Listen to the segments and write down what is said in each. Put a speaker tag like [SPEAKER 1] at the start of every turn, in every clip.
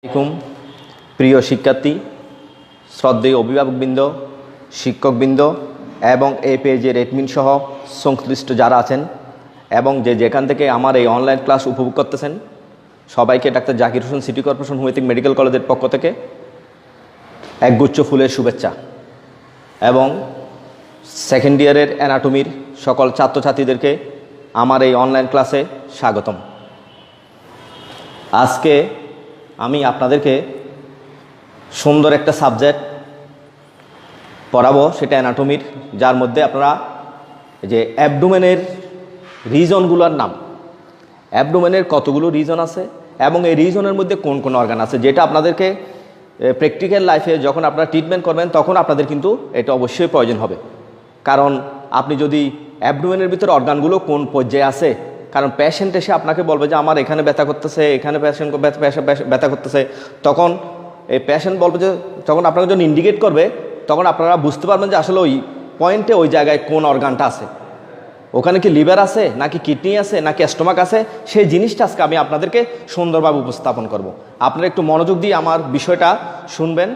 [SPEAKER 1] আসসালামু প্রিয় শিক্ষার্থী, শ্রদ্ধেয় অভিভাবকবৃন্দ, শিক্ষকবৃন্দ এবং এই পেজের অ্যাডমিন সহ সংশ্লিষ্ট যারা আছেন এবং যেখান থেকে আমার এই অনলাইন ক্লাস উপভোগ করতেছেন সবাইকে doctor Zakir Hossain city corporation homeopathic medical কলেজের পক্ষ থেকে একগুচ্ছ ফুলের শুভেচ্ছা এবং সেকেন্ড ইয়ারের অ্যানাটমির সকল ছাত্রছাত্রীদেরকে আমার এই অনলাইন ক্লাসে স্বাগতম। আজকে আমি আপনাদেরকে সুন্দর একটা সাবজেক্ট পড়াবো, সেটা অ্যানাটমির, যার মধ্যে আপনারা যে অ্যাবডোমেনের রিজনগুলোর নাম, অ্যাবডোমেনের কতগুলো রিজন আছে এবং এই রিজনের মধ্যে কোন কোন অর্গান আছে, যেটা আপনাদেরকে প্র্যাকটিক্যাল লাইফে যখন আপনারা ট্রিটমেন্ট করবেন তখন আপনাদের কিন্তু এটা অবশ্যই প্রয়োজন হবে। কারণ আপনি যদি অ্যাবডোমেনের ভিতরে অর্গানগুলো কোন পর্যায়ে আছে, কারণ পেশেন্ট এসে আপনাকে বলবে যে আমার এখানে ব্যথা করতেছে, এখানে ব্যথা করতেছে, তখন এই পেশেন্ট বলবে যে, তখন আপনাকে যখন ইন্ডিকেট করবে তখন আপনারা বুঝতে পারবেন যে আসলে ওই পয়েন্টে ওই জায়গায় কোন অর্গানটা আছে, ওখানে কি লিভার আছে নাকি কিডনি আছে নাকি স্টোমাক আছে, সেই জিনিসটা আজকে আমি আপনাদেরকে সুন্দরভাবে উপস্থাপন করব। আপনারা একটু মনোযোগ দিয়ে আমার বিষয়টা শুনবেন,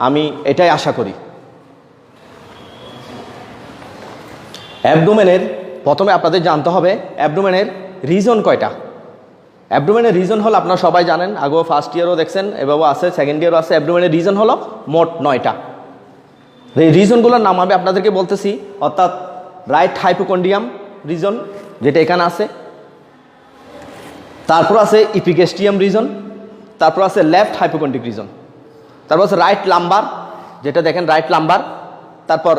[SPEAKER 1] আমি এটাই আশা করি। অ্যাবডোমেনের প্রথমে আপনাদের জানতে হবে অ্যাবডোমেনের রিজন কয়টা। অ্যাবডোমেনের রিজন হলো, আপনারা সবাই জানেন, আগেও ফার্স্ট ইয়ারও দেখছেন, এভাবেও আছে, সেকেন্ড ইয়ারও আছে। অ্যাবডোমেনের রিজন হলো মোট 9টা। এই রিজনগুলোর নাম আমি আপনাদেরকে বলতেছি, অর্থাৎ রাইট হাইপোকন্ড্রিয়াম রিজন, যেটা এখানে আছে, তারপর আছে ইপিগ্যাস্ট্রিয়াম রিজন, তারপর আছে লেফট হাইপোকন্ড্রিক রিজন, তারপর আছে রাইট লাম্বার, যেটা দেখেন রাইট লাম্বার, তারপর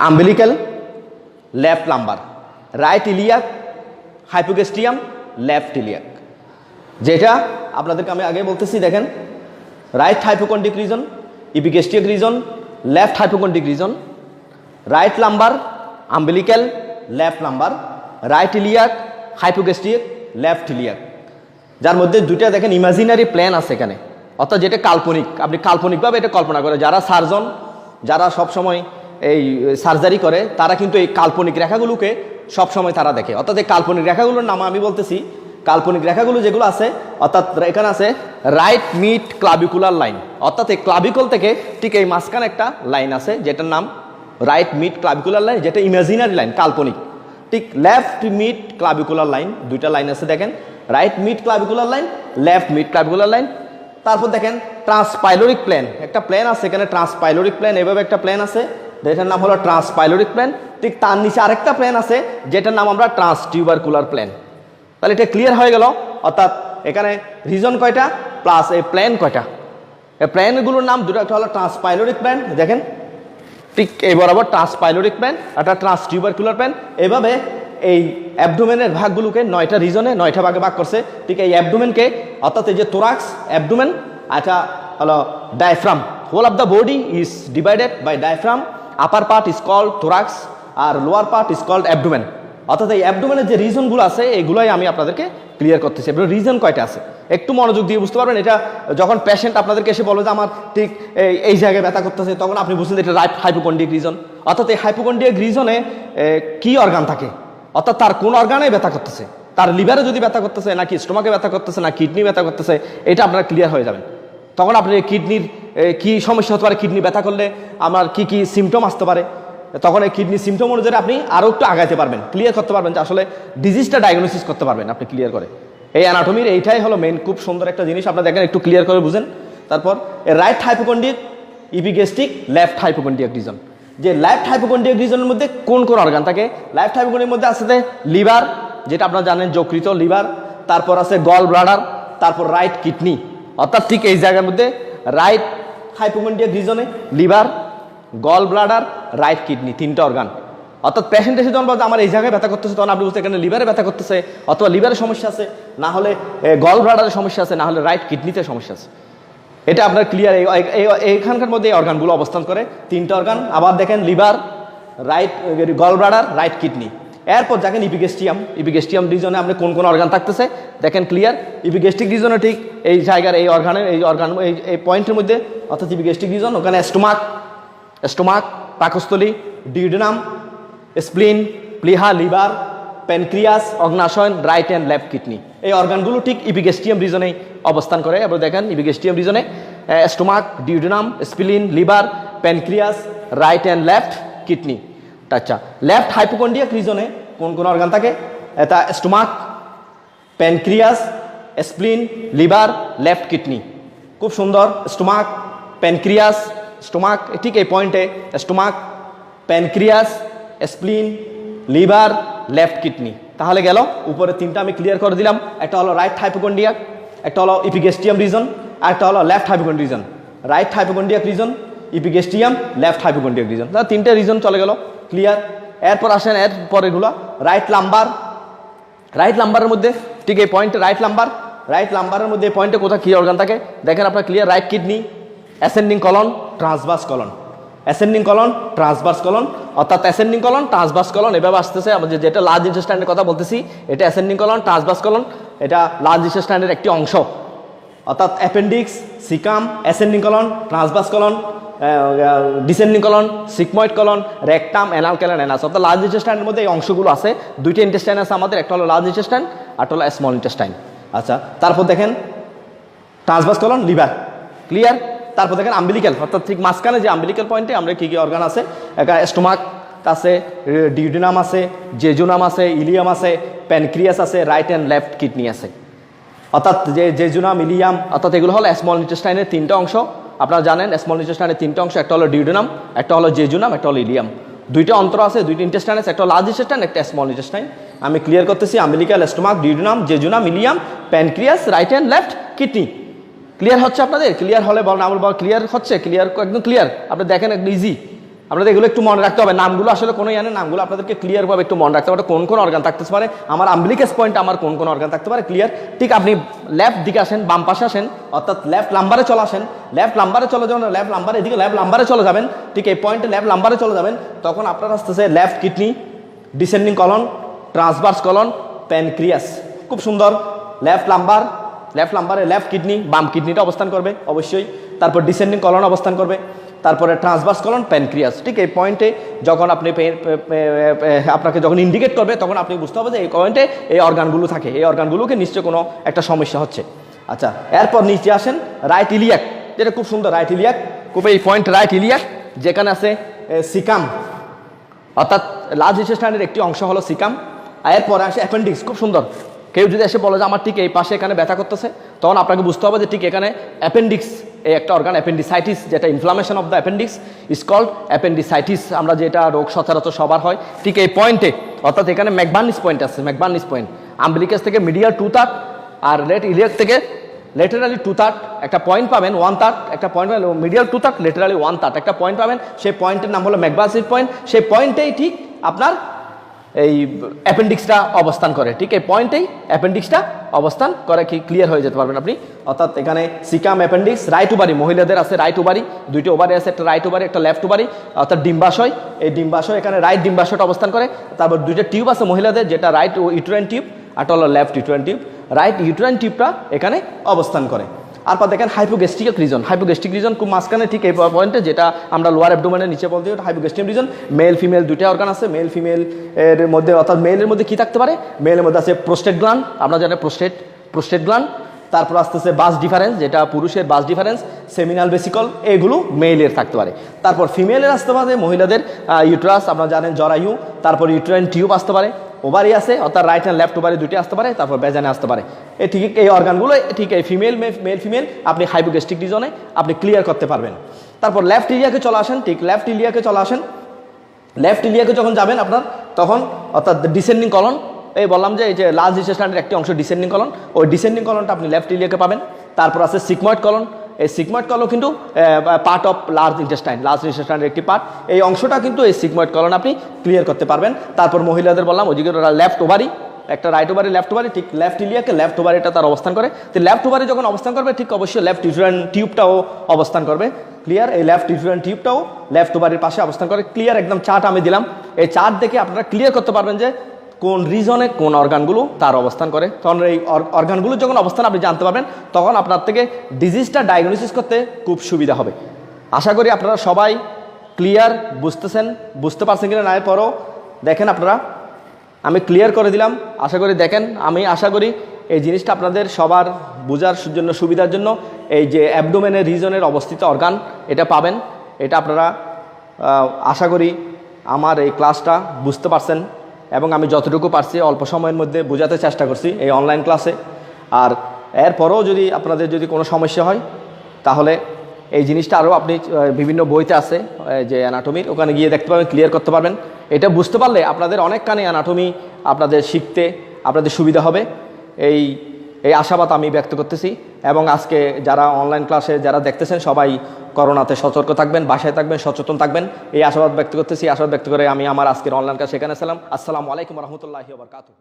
[SPEAKER 1] umbilical, left lumbar, right iliac, hypogastrium, left iliac. যেটা আপনাদেরকে আমি আগে বলতেছি, দেখেন right hypochondriac region, epigastric region, left hypochondriac region, right lumbar, umbilical, left lumbar, right iliac, hypogastric, left iliac. যার মধ্যে দুইটা দেখেন ইমাজিনারি প্ল্যান আছে এখানে, অর্থাৎ যেটা কাল্পনিক, আপনি কাল্পনিকভাবে এটা কল্পনা করে, যারা সার্জন, যারা সবসময় এই সার্জারি করে, তারা কিন্তু এই কাল্পনিক রেখাগুলোকে সবসময় তারা দেখে। অর্থাৎ এই কাল্পনিক রেখাগুলোর নাম আমি বলতেছি, কাল্পনিক রেখাগুলো যেগুলো আছে, অর্থাৎ এখানে আছে রাইট মিড ক্লাবিকুলার লাইন, অর্থাৎ এই ক্লাবিকল থেকে ঠিক এই মাঝখানে একটা লাইন আছে যেটার নাম রাইট মিড ক্লাবিকুলার লাইন, যেটা ইমাজিনারি লাইন, কাল্পনিক। ঠিক লেফট মিড ক্লাবিকুলার লাইন, দুইটা লাইন আছে দেখেন, right mid clavicular line, left mid clavicular line. তারপর দেখেন ট্রান্সপাইলোরিক প্লেন, একটা প্লেন আছে এখানে ট্রান্সপাইলোরিক প্লেন, এভাবে একটা প্লেন আছে, যেটার নাম হলো ট্রান্সপাইলোরিক প্লেন। ঠিক তার নিচে আরেকটা প্লেন আছে যেটার নাম আমরা ট্রান্সটিউবারকুলার প্লেন। তাহলে এটা ক্লিয়ার হয়ে গেল, অর্থাৎ এখানে রিজন কয়টা প্লাস এই প্লেন কয়টা। এই প্লেনগুলোর নাম দুটো, একটা হলো ট্রান্সপাইলোরিক প্লেন, দেখেন ঠিক এই বরাবর ট্রান্সপাইলোরিক প্লেন, একটা ট্রান্সটিউবারকুলার প্লেন। এভাবে এই অ্যাবডোমেনের ভাগগুলোকে 9টা রিজনে 9টা ভাগে ভাগ করছে। ঠিক এই অ্যাবডোমেনকে, অর্থাৎ এই যে তোরাক্স, অ্যাবডোমেন, এটা হলো diaphragm, whole of the body is divided by diaphragm, upper part is called thorax আর lower part is called abdomen. অর্থাৎ এই অ্যাবডোমেনের যে রিজনগুলো আছে এগুলোই আমি আপনাদেরকে ক্লিয়ার করতেছি। রিজন কয়টা আছে একটু মনোযোগ দিয়ে বুঝতে পারবেন। এটা যখন পেশেন্ট আপনাদেরকে এসে বলবে যে আমার ঠিক এই জায়গায় ব্যথা করতেছে, তখন আপনি বুঝছেন এটা রাইট হাইপোকন্ড্রিক রিজন। অর্থাৎ এই হাইপোকন্ড্রিক রিজনে কি অর্গান থাকে, অর্থাৎ তার কোন অর্গানে ব্যথা করতেছে, তার লিভারে যদি ব্যথা করতেছে নাকি স্টোমাকে ব্যথা করতেছে না কিডনি ব্যথা করতেছে, এটা আপনারা ক্লিয়ার হয়ে যাবেন। তখন আপনি কিডনির কি সমস্যা হতে পারে, কিডনি ব্যথা করলে আমার কি কি সিমটম আসতে পারে, তখন এই কিডনি সিমটম অনুযায়ী আপনি আরও একটু আগাইতে পারবেন, ক্লিয়ার করতে পারবেন যে আসলে ডিজিজটা ডায়াগনোসিস করতে পারবেন আপনি ক্লিয়ার করে। এই অ্যানাটমির এইটাই হলো মেন, খুব সুন্দর একটা জিনিস, আপনারা দেখেন একটু ক্লিয়ার করে বুঝেন। তারপর right hypochondriac, epigastric, left hypochondriac region. যে লেফট হাইপোকন্ড্রিয়াক রিজনের মধ্যে কোন কোন অর্গান থাকে, লেফট হাইপোকন্ড্রিয়ার মধ্যে আছে লিভার, যেটা আপনারা জানেন যকৃত, লিভার, তারপর আছে গল ব্লাডার, তারপর রাইট কিডনি। অর্থাৎ ঠিক এই জায়গার মধ্যে রাইট হাইপোকন্ড্রিয়াক রিজনে liver, gall bladder, right kidney, 3টা অর্গান। অর্থাৎ পেশেন্ট এসে যখন বলতে আমার এই জায়গায় ব্যথা করতেছে, তখন আপনি বুঝতে এখানে লিভারে ব্যথা করতেছে, অথবা লিভারের সমস্যা আছে, না হলে গল ব্লাডারের সমস্যা আছে, না হলে রাইট কিডনিতে সমস্যা আছে। এটা আপনার ক্লিয়ার। এইখানকার মধ্যে এই অর্গানগুলো অবস্থান করে, 3টা অর্গান। আবার দেখেন liver, right gall bladder, right kidney. এরপর দেখেন ইপিগ্যাস্ট্রিয়াম, ইপিগ্যাস্ট্রিয়াম রিজনে আপনি কোন কোন অর্গান থাকতেছে দেখেন ক্লিয়ার। ইপিগ্যাস্ট্রিক রিজনে ঠিক এই জায়গার এই অর্গানের এই পয়েন্টের মধ্যে, অর্থাৎ ইপিগ্যাস্ট্রিক রিজন, ওখানে স্টোমাক, পাকস্থলী, ডিউডেনাম, স্প্লিন, প্লিহা, লিভার, প্যানক্রিয়াস, অগ্নাশয়, রাইট অ্যান্ড লেফট কিডনি। এই অর্গানগুলো ঠিক ইপিগ্যাস্ট্রিয়াম রিজনে অবস্থান করে। এবার দেখেন ইপিগ্যাস্ট্রিয়াম রিজনে stomach, duodenum, spleen, liver, pancreas, right and left kidney. আচ্ছা, লেফট হাইপোকন্ড্রিয়াক রিজনে কোন কোন অর্গান থাকে? এটা stomach, pancreas, spleen, liver, left kidney. খুব সুন্দর। স্টোমাক, প্যানক্রিয়াস, স্টোমাক, ঠিক এই পয়েন্টে stomach, pancreas, spleen, liver, left kidney. তাহলে গেল উপরে তিনটা আমি ক্লিয়ার করে দিলাম। একটা হলো রাইট হাইপোকন্ড্রিয়াক, একটা হলো ইপিগ্যাস্ট্রিয়াম রিজন, আর একটা হলো left hypochondriac region. Right hypochondriac region, epigastrium, left hypochondriac region. তাহলে তিনটে রিজন চলে গেল, ক্লিয়ার। এরপর আসেন এর পরেগুলো রাইট লাম্বার। রাইট লাম্বারের মধ্যে ঠিক এই পয়েন্টে রাইট লাম্বারের মধ্যে এই পয়েন্টে কোথায় কী অর্গান থাকে দেখেন আপনার clear. Right kidney, ascending colon, transverse colon, ascending colon, transverse colon, অর্থাৎ অ্যাসেন্ডিং কলন, ট্রান্সভার্স কলন এভাবে আসতেছে। আমাদের যেটা লার্জ ইন্টেস্টাইনের কথা বলতেছি, এটা অ্যাসেন্ডিং কলন, ট্রান্সভার্স কলন, এটা লার্জ ইন্টেস্টাইনের একটি অংশ। অর্থাৎ appendix, caecum, ascending colon, transverse colon, descending colon, sigmoid colon, rectum, anal canal, anus. অর্থাৎ লার্জ ইন্টেস্টাইনের মধ্যে এই অংশগুলো আছে। দুইটা ইন্টেস্টাইন আছে আমাদের, একটা হলো লার্জ ইন্টেস্টাইন, একটা হলো স্মল ইন্টেস্টাইন। আচ্ছা, তারপর দেখেন ট্রান্সভার্স কলন, লিভার, ক্লিয়ার। তারপর দেখেন আম্বিলিক্যাল, অর্থাৎ ঠিক মাঝখানে যে আম্বিলিক্যাল পয়েন্টে আমরা কী কী অর্গান আছে, একটা স্টোমাক আছে, ডিউডেনাম আছে, জেজুনাম আছে, ইলিয়াম আছে, প্যানক্রিয়াস আছে, রাইট অ্যান্ড লেফট কিডনি আছে। অর্থাৎ যে জেজুনাম, ইলিয়াম, অর্থাৎ এগুলো হলো স্মল ইন্টেস্টাইনের তিনটা অংশ। আপনারা জানেন স্মল ইন্টেস্টাইনের তিনটা অংশ, একটা হলো ডিউডেনাম, একটা হলো জেজুনাম, একটা হলো ইলিয়াম। দুইটা অন্তর আছে, দুইটা ইন্টেস্টাইন আছে, একটা লার্জ ইন্টেস্টাইন, একটা স্মল ইন্টেস্টাইন। আমি ক্লিয়ার করতেছি, umbilical, stomach, duodenum, jejunum, Ilium, pancreas, right and left kidney. Clear হচ্ছে আপনাদের? ক্লিয়ার হলে বল, না বল, ক্লিয়ার হচ্ছে? ক্লিয়ার, একদম ক্লিয়ার। আপনি দেখেন একদম ইজি। আপনাদের এগুলো একটু মনে রাখতে হবে। নামগুলো আসলে কোনো জানেন, নামগুলো আপনাদেরকে ক্লিয়ারভাবে একটু মনে রাখতে হবে। কোন কোন অর্গান থাকতে পারে, আমার আম্বিলিকাস পয়েন্ট আমার কোন কোন অর্গান থাকতে পারে, ক্লিয়ার। ঠিক আপনি লেফট দিকে আসেন, বাম পাশে আসেন, অর্থাৎ লেফট লাম্বারে চলে আসেন। লেফট লাম্বারে চলে যাবেন, লেফট লাম্বারে, এদিকে লেফট লাম্বারে চলে যাবেন। ঠিক এই পয়েন্টে লেফট লাম্বারে চলে যাবেন, তখন আপনার আসতেছে left kidney, descending colon, transverse colon, pancreas. খুব সুন্দর। লেফট লাম্বারে লেফট কিডনি, বাম কিডনিটা অবস্থান করবে অবশ্যই। তারপর ডিসেন্ডিং কলন অবস্থান করবে, তারপরে ট্রান্সভার্স কলন, প্যানক্রিয়াস। ঠিক এই পয়েন্টে যখন আপনি আপনাকে যখন ইন্ডিকেট করবে, তখন আপনি বুঝতে হবে যে এই পয়েন্টে এই অর্গানগুলো থাকে, এই অর্গানগুলোকে নিশ্চয় কোনো একটা সমস্যা হচ্ছে। আচ্ছা, এরপর নিচে আসেন রাইট ইলিয়াক, যেটা খুব সুন্দর। রাইট ইলিয়াক, খুব এই পয়েন্ট রাইট ইলিয়াক, যেখানে আছে সিকাম, অর্থাৎ লার্জ ইন্টেস্টাইনের একটি অংশ হলো সিকাম। আর এরপরে আসে অ্যাপেন্ডিক্স। খুব সুন্দর। কেউ যদি এসে বলে যে আমার ঠিক এই পাশে এখানে ব্যথা করতেছে, তখন আপনাকে বুঝতে হবে যে ঠিক এখানে অ্যাপেন্ডিক্স, এই একটা অর্গান অ্যাপেন্ডিসাইটিস, যেটা inflammation of the appendix is called appendicitis. আমরা যেটা রোগ সচরাচর সবার হয়, ঠিক এই পয়েন্টে, অর্থাৎ এখানে ম্যাকবার্নিস পয়েন্ট আছে। ম্যাকবার্নিস পয়েন্ট আম্বিলিকাস থেকে মিডিয়াল 2/3 আর লেট ইলিয়াক থেকে লেটারালি 2/3 একটা পয়েন্ট পাবেন, 1/3 একটা পয়েন্ট পাবেন, মিডিয়াল 2/3 লেটারালি 1/3 একটা পয়েন্ট পাবেন। সেই পয়েন্টের নাম হলো ম্যাকবার্নিস পয়েন্ট। সেই পয়েন্টেই ঠিক আপনার এই অ্যাপেন্ডিক্সটা অবস্থান করে। ঠিক এই পয়েন্টেই অ্যাপেন্ডিক্সটা অবস্থান করে, কি ক্লিয়ার হয়ে যেতে পারবেন আপনি। অর্থাৎ এখানে সিকাম, অ্যাপেন্ডিক্স, রাইট ওভারি, মহিলাদের আছে রাইট ওভারি, দুইটি ওভারি আছে, একটা রাইট ওভারি, একটা লেফট ওভারি, অর্থাৎ ডিম্বাশয়। এই ডিম্বাশয় এখানে রাইট ডিম্বাশয়টা অবস্থান করে। তারপর দুইটা টিউব আছে মহিলাদের, যেটা রাইট ইউটেরাইন টিউব, আর হলো left uterine tube. Right uterine টিউবটা এখানে অবস্থান করে। তারপর দেখেন হাইপোগ্যাস্ট্রিক রিজন। হাইপোগ্যাস্ট্রিক রিজন খুব মাঝখানে, ঠিক এই পয়েন্টে, যেটা আমরা লোয়ার অ্যাবডোমেনের নিচে বলতে ওটা হাইপোগ্যাস্ট্রিক রিজন। মেল ফিমেল দুইটা অর্গান আছে। মেল ফিমেল এর মধ্যে, অর্থাৎ মেলের মধ্যে কি থাকতে পারে, মেলের মধ্যে আছে প্রোস্টেট গ্ল্যান্ড, আমরা জানি প্রোস্টেট গ্ল্যান্ড। তারপর আসতেছে বাস ডিফারেন্স, যেটা পুরুষের বাস ডিফারেন্স, সেমিনাল ভেসিকল, এগুলো মেলের থাকতে পারে। তারপর ফিমেলের আসতে পারে মহিলাদের ইউট্রাস, আপনারা জানেন জরায়ু। তারপর ইউট্রাইন টিউব আসতে পারে, ওভারি আছে, অর্থাৎ রাইট অ্যান্ড লেফট ওভারি দুটি আসতে পারে। তারপর বেজানে আসতে পারে। এই ঠিক এই অর্গানগুলো ঠিক এই মেল ফিমেল আপনি হাইপোগ্যাস্ট্রিক রিজনে আপনি ক্লিয়ার করতে পারবেন। তারপর লেফট ইলিয়াকে চলে আসেন। ঠিক লেফট ইলিয়াকে চলে আসেন। লেফট ইলিয়াকে যখন যাবেন আপনার, তখন অর্থাৎ ডিসেন্ডিং কলন, এই বললাম যে এই যে লার্জ ইন্টেস্টাইনের একটি অংশ ডিসেন্ডিং কলন, ওই ডিসেন্ডিং কলনটা আপনি লেফট ইলিয়াকে পাবেন। তারপর আছে সিগময়েড কলন। এই সিগময়েড কলন কিন্তু পার্ট অফ লার্জ ইন্টেস্টাইনের একটি পার্ট। এই অংশটা কিন্তু এই সিগময়েড কলন আপনি ক্লিয়ার করতে পারবেন। তারপর মহিলাদের বললাম ওইদিকে লেফট ওভারি, একটা রাইট ওভারি, লেফট ওভারি। ঠিক লেফট ইলিয়াকে লেফট ওভারিটা তার অবস্থান করে। তো লেফট ওভারি যখন অবস্থান করবে, ঠিক অবশ্যই লেফট ইউটেরাইন টিউবটাও অবস্থান করবে, ক্লিয়ার। এই লেফট ইউটেরাইন টিউবটাও লেফট ওভারির পাশে অবস্থান করে, ক্লিয়ার। একদম চার্ট আমি দিলাম, এই চার্ট দেখে আপনারা ক্লিয়ার করতে পারবেন যে কোন রিজনে কোন অর্গানগুলো তার অবস্থান করে। তখন এই অর্গানগুলো যখন অবস্থান আপনি জানতে পারবেন, তখন আপনার থেকে ডিজিজটা ডায়াগনোসিস করতে খুব সুবিধা হবে। আশা করি আপনারা সবাই ক্লিয়ার বুঝতে পারছেন কিনা। না এর পরও দেখেন আপনারা আমি ক্লিয়ার করে দিলাম। আশা করি দেখেন, আমি আশা করি এই জিনিসটা আপনাদের সবার বোঝার জন্য, সুবিধার জন্য, এই যে অ্যাবডোমেনের রিজনের অবস্থিত অর্গান, এটা পাবেন। এটা আপনারা আশা করি আমার এই ক্লাসটা বুঝতে পারছেন, এবং আমি যতটুকু পারছি অল্প সময়ের মধ্যে বোঝাতে চেষ্টা করছি এই অনলাইন ক্লাসে। আর এরপরও যদি আপনাদের যদি কোনো সমস্যা হয়, তাহলে এই জিনিসটা আরও আপনি বিভিন্ন বইতে আছে যে অ্যানাটমির, ওখানে গিয়ে দেখতে পাবেন, ক্লিয়ার করতে পারবেন। এটা বুঝতে পারলে আপনাদের অনেকখানি অ্যানাটমি আপনাদের শিখতে আপনাদের সুবিধা হবে, এই আশাবাদ আমি ব্যক্ত করতেছি। এবং আজকে যারা অনলাইন ক্লাসে যারা দেখতেছেন, সবাই করোনাতে সতর্ক থাকবেন, বাসায় থাকবেন, সচেতন থাকবেন, এই আশাবাদ ব্যক্ত করতেছি। আশাবাদ ব্যক্ত করে আমি আমার আজকের অনলাইন ক্লাস এখানে ছিলাম। আসসালামু আলাইকুম রহমতুল্লাহি ওয়া বারাকাতুহু।